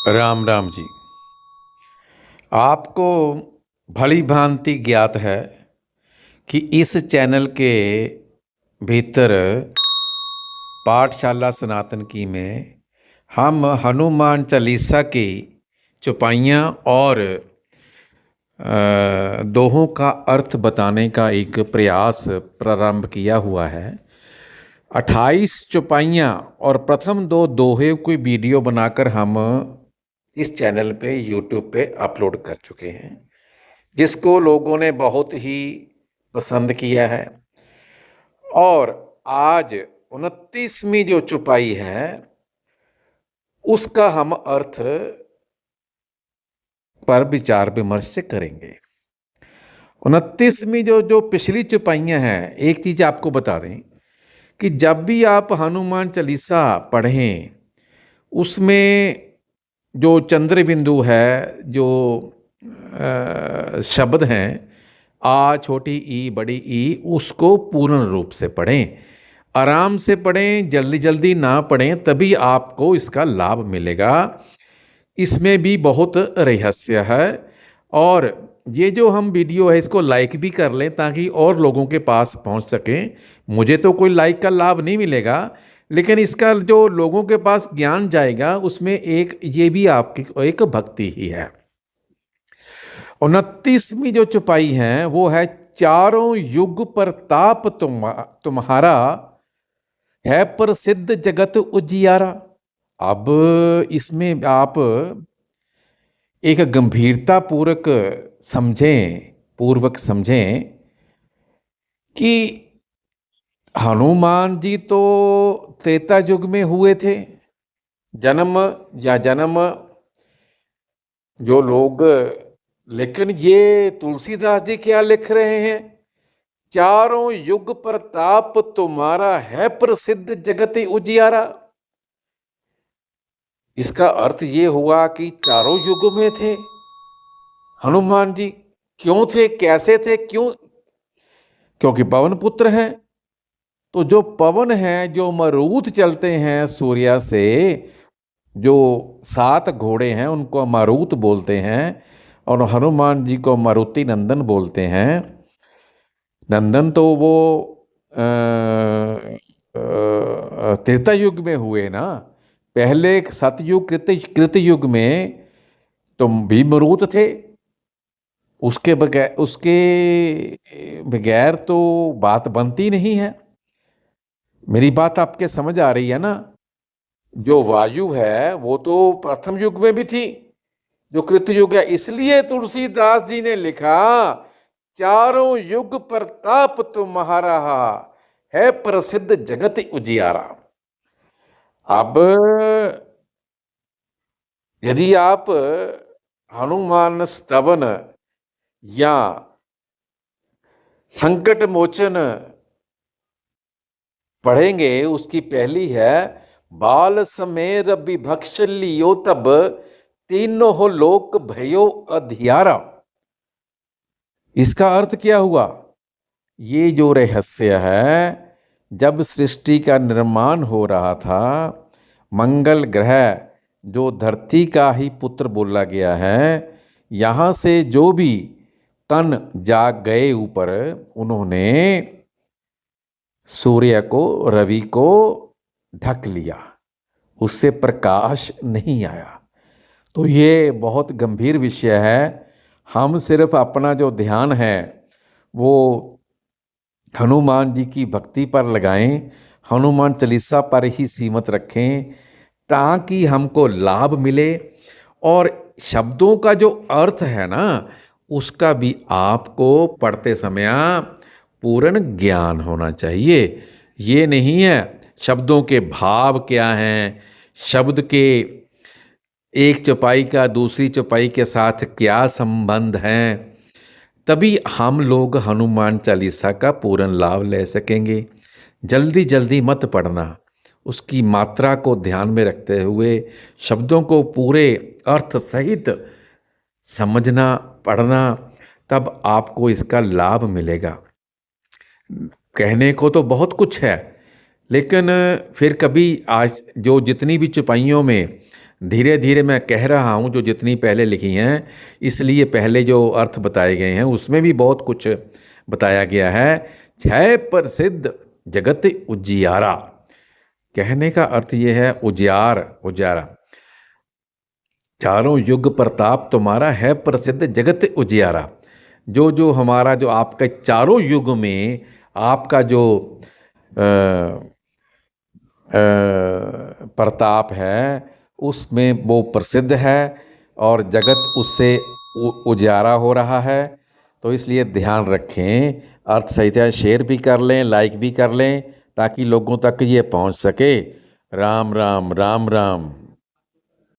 राम राम जी। आपको भली भांति ज्ञात है कि इस चैनल के भीतर पाठशाला सनातन की में हम हनुमान चालीसा की चौपाइयाँ और दोहों का अर्थ बताने का एक प्रयास प्रारंभ किया हुआ है। 28 चौपाइयाँ और प्रथम दो दोहे की वीडियो बनाकर हम इस चैनल पे यूट्यूब पे अपलोड कर चुके हैं, जिसको लोगों ने बहुत ही पसंद किया है। और आज 29वीं जो चौपाई है उसका हम अर्थ पर विचार विमर्श करेंगे। 29वीं जो पिछली चौपाइयाँ हैं, एक चीज़ आपको बता दें कि जब भी आप हनुमान चालीसा पढ़ें उसमें जो चंद्र बिंदु है, जो शब्द हैं आ छोटी ई बड़ी ई, उसको पूर्ण रूप से पढ़ें, आराम से पढ़ें, जल्दी जल्दी ना पढ़ें, तभी आपको इसका लाभ मिलेगा। इसमें भी बहुत रहस्य है। और ये जो हम वीडियो है इसको लाइक भी कर लें ताकि और लोगों के पास पहुंच सकें। मुझे तो कोई लाइक का लाभ नहीं मिलेगा, लेकिन इसका जो लोगों के पास ज्ञान जाएगा उसमें एक ये भी आपकी एक भक्ति ही है। 29वीं जो चौपाई है वो है चारों युग प्रताप तुम्हारा है प्रसिद्ध जगत उजियारा। अब इसमें आप एक गंभीरता पूर्वक समझें कि हनुमान जी तो त्रेता युग में हुए थे। जन्म जो लोग, लेकिन ये तुलसीदास जी क्या लिख रहे हैं? चारों युग प्रताप तुम्हारा है प्रसिद्ध जगत उजियारा। इसका अर्थ ये हुआ कि चारों युग में थे हनुमान जी। क्यों थे, कैसे थे, क्यों? क्योंकि पवन पुत्र हैं। तो जो पवन है, जो मरूत चलते हैं सूर्य से, जो 7 घोड़े हैं उनको मारुत बोलते हैं और हनुमान जी को मारुति नंदन बोलते हैं। नंदन तो वो त्रेता युग में हुए ना। पहले सतयुग कृतयुग में तुम भी मरूत थे। उसके बगैर तो बात बनती नहीं है। मेरी बात आपके समझ आ रही है ना? जो वायु है वो तो प्रथम युग में भी थी, जो कृतयुग है। इसलिए तुलसीदास जी ने लिखा चारों युग प्रताप तुम्हारा है प्रसिद्ध जगत उजियारा। अब यदि आप हनुमान स्तवन या संकट मोचन पढ़ेंगे, उसकी पहली है बाल समेर विभक्ष लियो तब तीनों हो लोक भयो अधियारा। इसका अर्थ क्या हुआ? ये जो रहस्य है, जब सृष्टि का निर्माण हो रहा था, मंगल ग्रह जो धरती का ही पुत्र बोला गया है, यहाँ से जो भी कण जाग गए ऊपर, उन्होंने सूर्य को, रवि को ढक लिया, उससे प्रकाश नहीं आया। तो ये बहुत गंभीर विषय है। हम सिर्फ अपना जो ध्यान है वो हनुमान जी की भक्ति पर लगाएं, हनुमान चालीसा पर ही सीमित रखें, ताकि हमको लाभ मिले। और शब्दों का जो अर्थ है ना, उसका भी आपको पढ़ते समय पूर्ण ज्ञान होना चाहिए। ये नहीं है शब्दों के भाव क्या हैं, शब्द के एक चौपाई का दूसरी चौपाई के साथ क्या संबंध है, तभी हम लोग हनुमान चालीसा का पूर्ण लाभ ले सकेंगे। जल्दी जल्दी मत पढ़ना, उसकी मात्रा को ध्यान में रखते हुए शब्दों को पूरे अर्थ सहित समझना, पढ़ना, तब आपको इसका लाभ मिलेगा। कहने को तो बहुत कुछ है, लेकिन फिर कभी आज जो जितनी भी चौपाइयों में धीरे धीरे मैं कह रहा हूँ जो जितनी पहले लिखी हैं, इसलिए पहले जो अर्थ बताए गए हैं उसमें भी बहुत कुछ बताया गया है। क्षय प्रसिद्ध जगत उजियारा, कहने का अर्थ ये है उजियारा, चारों युग प्रताप तुम्हारा है प्रसिद्ध जगत उजियारा। जो जो हमारा जो आपका चारों युग में आपका जो प्रताप है उसमें वो प्रसिद्ध है और जगत उससे उजारा हो रहा है। तो इसलिए ध्यान रखें, अर्थ सहित है, शेयर भी कर लें, लाइक भी कर लें, ताकि लोगों तक ये पहुंच सके। राम राम राम राम।